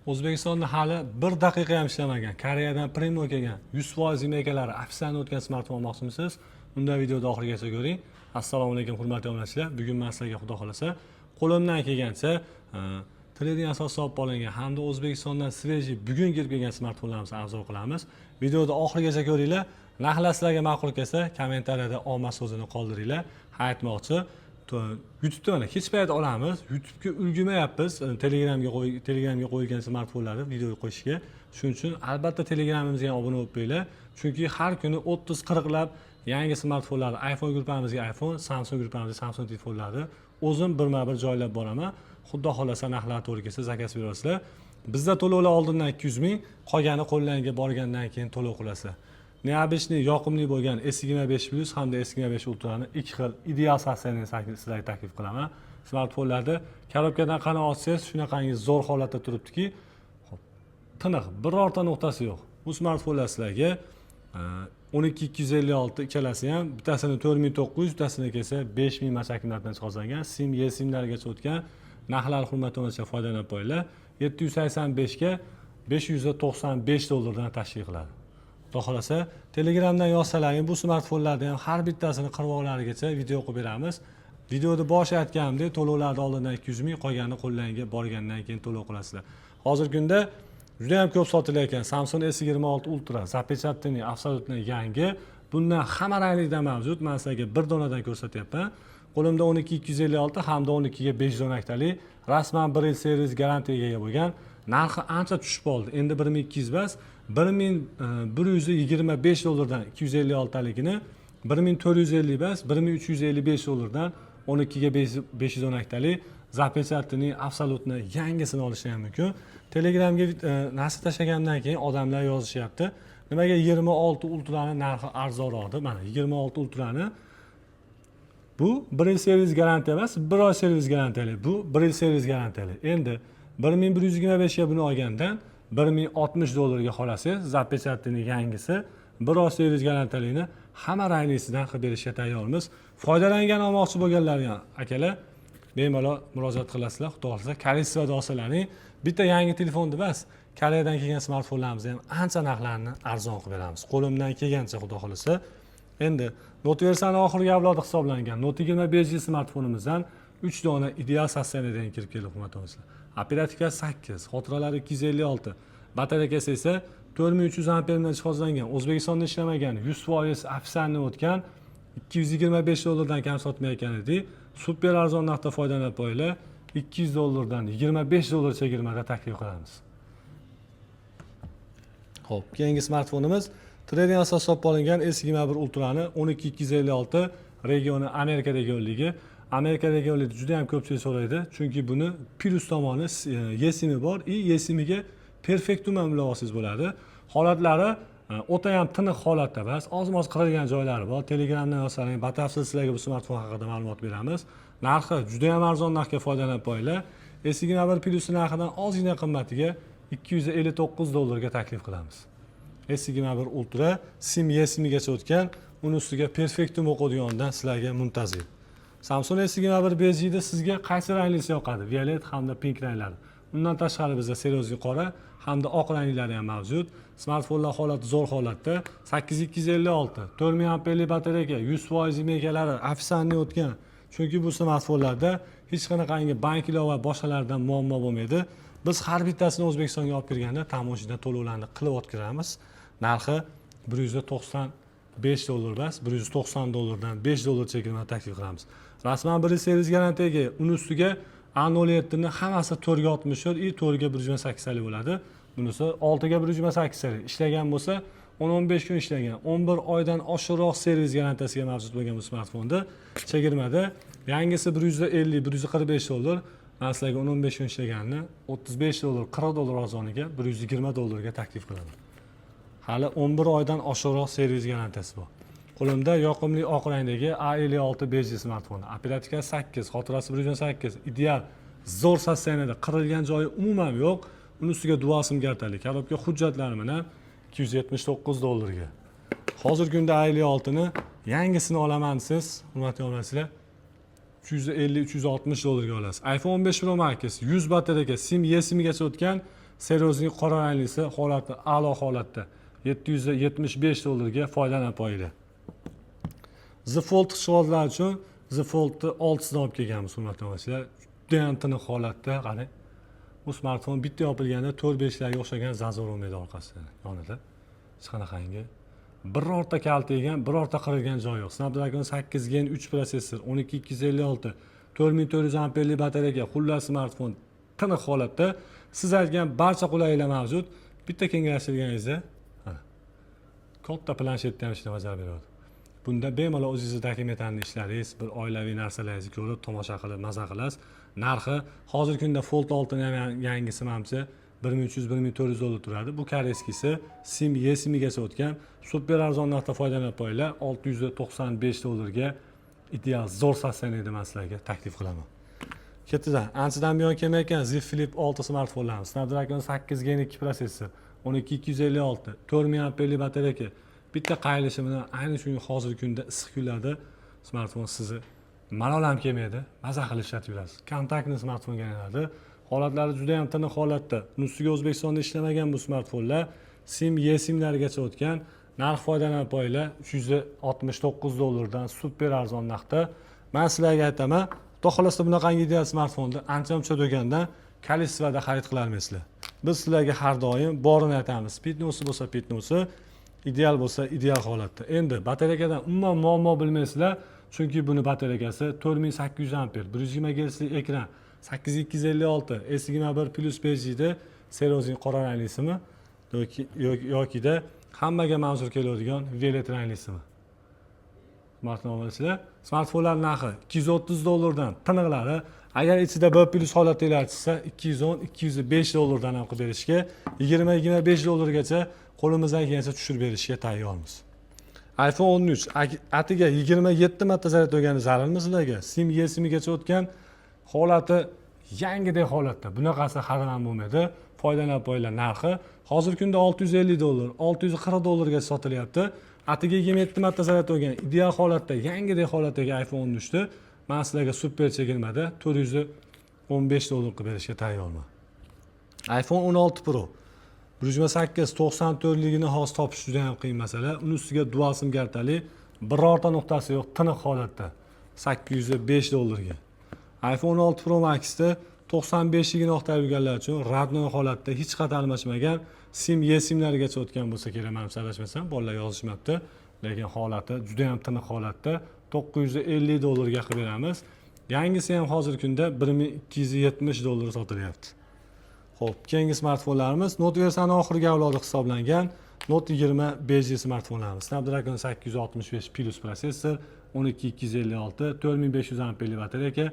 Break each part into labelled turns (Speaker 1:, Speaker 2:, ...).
Speaker 1: O'zbekistonda hali 1 daqiqa ham ishlamagan, Koreyadan Primo kelgan 100% egalari ofitsialni o'tgan smartfon olmoqchimisiz? Unda videoni oxirigacha ko'ring. Assalomu alaykum hurmatli obunachilar. Bugun men sizlarga xudo xolasa qo'limdan kelgancha trading asosida olib olingan hamda O'zbekistondan sveji bugun kirib kelgan smartfonlarimizni arzon qilamiz. Videoni oxirigacha ko'ringlar. Narxlar sizlarga ma'qul kelsa, kommentariyada omad so'zini qoldiringlar. Aytmoqchi, YouTube'da mana hech payt olamiz. YouTube'ga ulgurmayapmiz. Telegramga qo'yilgan smartfonlarni videoga qo'yishga. Shuning uchun albatta Telegramimizga obuna bo'lib qo'yinglar. Chunki har kuni 30-40 lab yangi smartfonlarni, iPhone gruppamizga iPhone, Samsung gruppamizga Samsung telefonlarni o'zim birma-bir joylab boraman. Xudo xolasa narxlar to'g'ri kelsa zakaz berasizlar. Bizda to'lovlar oldindan 200 ming, qolgani qo'llarga borgandan keyin to'lov qilasizlar. Neobычный yoqimli bo'lgan S25 Plus hamda S25 Ultra'ni ikki xil ideal sostavini sizlarga taklif qilaman. Smartfonlarda korobkadan qani olsangiz shunaqangi zo'r holatda turibdiki, tiniq, birorta nuqtasi yo'q. Bu smartfonlar sizlarga 12256 ikkalasi ham, bittasini 4900, bittasini kelsa 5000 mashakinlardan chiqarilgan, SIM, eSIMlargacha o'tgan. Narxlar hurmatli foydalanib qo'yinglar. 785 ga 595 dollardan tashkil qiladi. Xudo xolasa Telegramdan yozsalaring bu smartfonlarda ham har bittasini qirvoqlarigacha video qilib beramiz. Videoda boshi aytganimdek, to'lovlarni oldindan 200 ming, qolganini qo'llarga borgandan keyin to'lov qilasizlar. Hozirgi kunda juda ham ko'p sotilayotgan Samsung S26 Ultra zapechatni absolutni yangi. Bundan hamma ranglarda mavjud. Men sizlarga bir donadan ko'rsatyapman. Qo'limda 12256 hamda 12 ga 512talik rasman 1 yil servis garantiyaga ega bo'lgan. Narxi ancha tushib qoldi. Endi 1200 emas, 1125 dollardan 256 taligini 1450 emas, 1355 dollardan 12 ga 512 talik zapechatni absolutni yangisini olish ham mumkin. Telegramga narsa tashlagandan keyin odamlar yozishyapti. Nimaga 26 Ultra'ning narxi arzonroq deb? Mana 26 Ultra'ni bu 1 yil servis garantiya emas, 1 oy servis garantiyali. Bu 1 yil servis garantiyali. Endi 1125 ga buni olgandan 1060 dollarga xolasiz, zapechatning yangisi 1 oy servis garantiyaligini hamma ranglisidan qilib berishga tayyormiz. Foydalangan olmoqchi bo'lganlar ham akalar bemalol murojaat qilasizlar. Xudo xolasa Koreysda olsalaring, bitta yangi telefonni emas, Koreyadan kelgan smartfonlarimizni ham ancha narxlarini arzon qilib beramiz. Qo'limdan kelgancha xudo xolasa. Endi Note versiyani oxirgi avlodi hisoblangan Note 25G smartfonimizdan 3 dona ideal sostavdan kirib keldi hurmatli. Operatika 8, xotiralari 256, batareyasi esa 4300 amperdan chiqarilgan, O'zbekistonda ishlamagan, 100% ofitsialni o'tgan, 225 dollardan kam sotmayotgan edi. Super arzon narxda foydalanib qo'yinglar. 200 dollardan 25 dollar chegirmada taklif qilamiz. Xo'p, keyingi smartfonimiz trading asosida olib olingan S21 Ultra'ni 12256 regioni Amerikadagi yo'lligi. Amerikadagi yo'llikni juda ham ko'pchilik so'raydi, chunki buni plus tomoni eSIM bor, eSIMga perfektum ham olsangiz bo'ladi. Holatlari o'ta ham tiniq holatda emas, oz-moz qirilgan joylari bor. Telegramdan yozsalaring, batafsil sizlarga bu smartfon haqida ma'lumot beramiz. Narxi juda ham arzon narxga foydalanib qo'yinglar. S21 Plus narxidan ozgina qimmatiga 259 dollarga taklif qilamiz. S21 Ultra SIM eSIMgacha o'tgan, uni ustiga perfektum o'qiydigandan sizlarga muntazir. Samsung S21 bejida sizga qaysi ranglisi yoqadi? Violet hamda pink ranglari. Undan tashqari bizda serozli qora hamda oq ranglari ham mavjud. Smartfonlar holati zo'r holatda. 8256, 4000 amperlik batareya, 100% egalari ofitsialni o'tgan. Chunki bu smartfonlarda hech qanaqangi banklar va boshqalardan muammo bo'lmaydi. Biz har bittasini O'zbekistonga olib kirganda tamoshida to'lovlarni qilib o'tkazamiz. Narxi 195 dollar emas, 190 dollardan 5 dollar chegirma taklif qilamiz. Rasman 1 yil servis garantiyaga, uni ustiga A07 ni hammasi 4 ga 64 и 4 ga 128 talik bo'ladi. Bunisi 6 ga 128 talik. Ishlagan bo'lsa 10-15 kun ishlagan. 11 oydan oshiqroq servis garantiyasiga mavjud bo'lgan bu smartfonda chegirmada yangisi 150-145 dollar. Men sizlarga 10-15 kun ishlaganini 35 dollar, 40 dollar arzoniga 120 dollarga taklif qilaman. Hali 11 oydan oshiqroq servis garantiyasi bor. Qo'limda yoqimli oq rangdagi A56 bejli smartfoni. Operatika 8, xotirasi 128, ideal zo'r sostavida, qirilgan joyi umuman yo'q. Uni ustiga dual sim kartali, korobka hujjatlari bilan 279 dollarga. Hozirgi kunda A56 ni yangisini olaman siz, hurmatli obunachilar, 350-360 dollarga olasiz. iPhone 15 Pro Max 100 batareya, SIM eSIMgacha o'tgan Serozning qora ranglisi holati a'lo holatda $775 foydalanib qo'yildi. The Fold ishqibozlar uchun The Foldni 6 olib kelganmiz, hurmatli do'stlar. Juda ham tiniq holatda, qarang. Bu smartfon bitta yopilganda 4-5larga o'xshagan zazor bo'lmaydi orqasida, yonida. Hech qanaqangi birorta kaltagan, birorta qirilgan joyi yo'q. Snapdragon 8 Gen 3 prosessor, 12256, 4400 amperli batareya, xullas smartfon tiniq holatda. Siz aytgan barcha qulayliklar mavjud. Bitta kenglashtirganingizda, katta planshetda ham ishlab bajaradi. Bunda bemalol o'zingizni dokumentarni ishlaringiz, bir oilaviy narsalaringizni ko'rib, tomosha qilib, maza qilasiz. Narxi hozirgi kunda Fold 6 ham yangisi manimcha $1300-1400 turadi. Bu koreyskisi SIM eSIMgacha o'tgan, super arzon narxda foydalanib qo'yinglar. $695 ideal zo'r saslanadi men sizlarga taklif qilaman. Ketidan anchadan buyon kelmayotgan Z Flip 6 smartfonlarimiz, Snapdragon 8 Gen 2 prosessor, 12256, 4000 amperli batareya. Bitta qayilishi bilan ayni shu hozirgi kunda issiq kunlarda smartfon sizni malol ham kelmaydi, maza qilib ishlatib yurasiz. Kontaktli smartfonga aylanadi. Holatlari juda ham tiniq holatda. Ustiga O'zbekistonda ishlamagan bu smartfonlar SIM eSIMlargacha o'tgan. Narx foydalanib qo'yinglar $369 dan super arzon narxda. Men sizlarga aytaman, xudo xolasa bunaqangi ideal smartfonni ancha-muncha do'kondan kolleksiyada xarid qila olmaysizlar. Biz sizlarga har doim borini aytamiz. Pitnosi bo'lsa pitnosi, ideal bo'lsa ideal holatda. Endi batareyadan umuman muammo bilmaysizlar, chunki buni batareyasi 4800 amper, 120 Hz ekran, 8256, S21 Plus 5G da Serozning qora ranglisimi yoki-da hammaga manzur keladigan violet ranglisimi. Smartfonlar narxi $230 dan tiniqlari, agar ichida 1+ holatdagilar chiqsa $210-205 dan ham qilib berishga, $20-25 gacha qo'limizdan kelgancha tushirib berishga tayyormiz. iPhone 13 atiga 27 marta zaryad bo'lgani zararmi sizlarga? SIM eSIMgacha o'tgan, holati yangidek holatda. Bunaqasi hali ham bo'lmaydi. Foydalanib qo'yinglar. Narxi hozirgi kunda $650, $640 ga sotilyapti. Atiga 27 marta zaryad bo'lgan, ideal holatda, yangidek holatdagi iPhone 13 ni men sizlarga super chegirmada $415 qilib berishga tayyorman. iPhone 16 Pro 128 94ligini hozir topish juda ham qiyin masala. Uning ustiga dual sim kartali, birorta nuqtasi yo'q, tiniq holatda $805 ga. iPhone 16 Pro Max'da 95ligini oqtarib yurganlar uchun radnoy holatda hech qanday almashmagan, SIM eSIMlargacha o'tgan bo'lsa kerak, men adashmasam, bolalar yozishmabdi, lekin holati juda ham tiniq holatda $950 ga qilib beramiz. Yangisi ham hozirgi kunda $1270 sotilyapti. Xo'p, keyingi smartfonlarimiz Note versiyani oxirgi avlodi hisoblangan Note 20 5G smartfonlarimiz. Snapdragon 865 Plus prosessor, 12256, 4500 amperli batareya.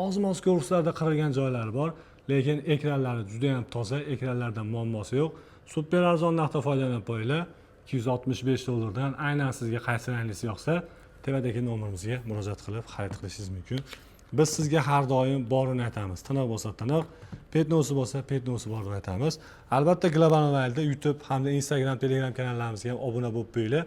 Speaker 1: Oz-moz ko'rishlarda qirilgan joylari bor, lekin ekranlari juda ham toza, ekranlarda muammosi yo'q. Super arzon narxda foydalanib qo'yinglar. $265 dan aynan sizga qaysi ranglisi yoqsa, tevadagi nomerimizga murojaat qilib xarid qilishingiz mumkin. Biz sizga har doim borini aytamiz. Tiniq bo'lsa tiniq, petnosi bo'lsa petnosi borini aytamiz. Albatta Global Mobile'da YouTube hamda Instagram, Telegram kanallarimizga ham obuna bo'lib qo'yinglar.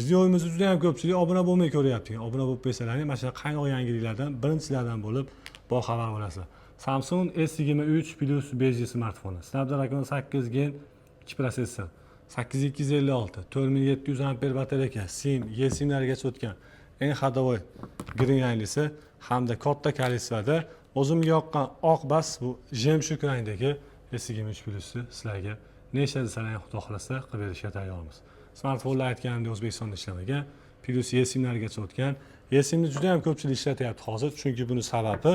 Speaker 1: Videomizni juda ham ko'pchilik obuna bo'lmay ko'ryapti. Obuna bo'lib qo'ysalaring, mana shu qaynoq yangiliklardan birinchilardan bo'lib boxabar bo'lasiz. Samsung S23 Plus 5G smartfoni, Snapdragon 8 Gen 2 prosessor, 8256, 4700 amper batareya, SIM, eSIMlargacha o'tgan eng xadovoy green ranglisi hamda katta kolleksiyada o'zimga yoqqan oq bas bu jemshuk rangdagi S23 Plus'ni sizlarga nechta desalar xudo xolasa qilib berishga tayyormiz. Smartfonlar aytganimdek O'zbekistonda ishlamagan, Plus eSIMlargacha o'tgan. eSIMni juda ham ko'pchilik ishlatyapti hozir, chunki buni sababi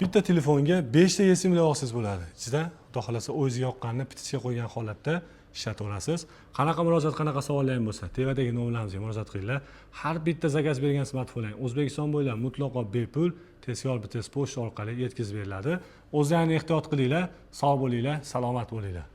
Speaker 1: bitta telefonga 5 ta eSIMlar olsangiz bo'ladi. Ichida xudo xolasa o'zingiz yoqqanini pitishga qo'ygan holatda ishlatib olasiz. Qanaqa murojaat, qanaqa savollar bo'lsa, tevadagi nomerlarimizga murojaat qilinglar. Har bitta zakaz bergan smartfonlar O'zbekiston bo'ylab mutlaqo bepul tezkor bitta pochta orqali yetkazib beriladi. O'zlaringizni ehtiyot qilinglar, sog' bo'linglar, salomat bo'linglar.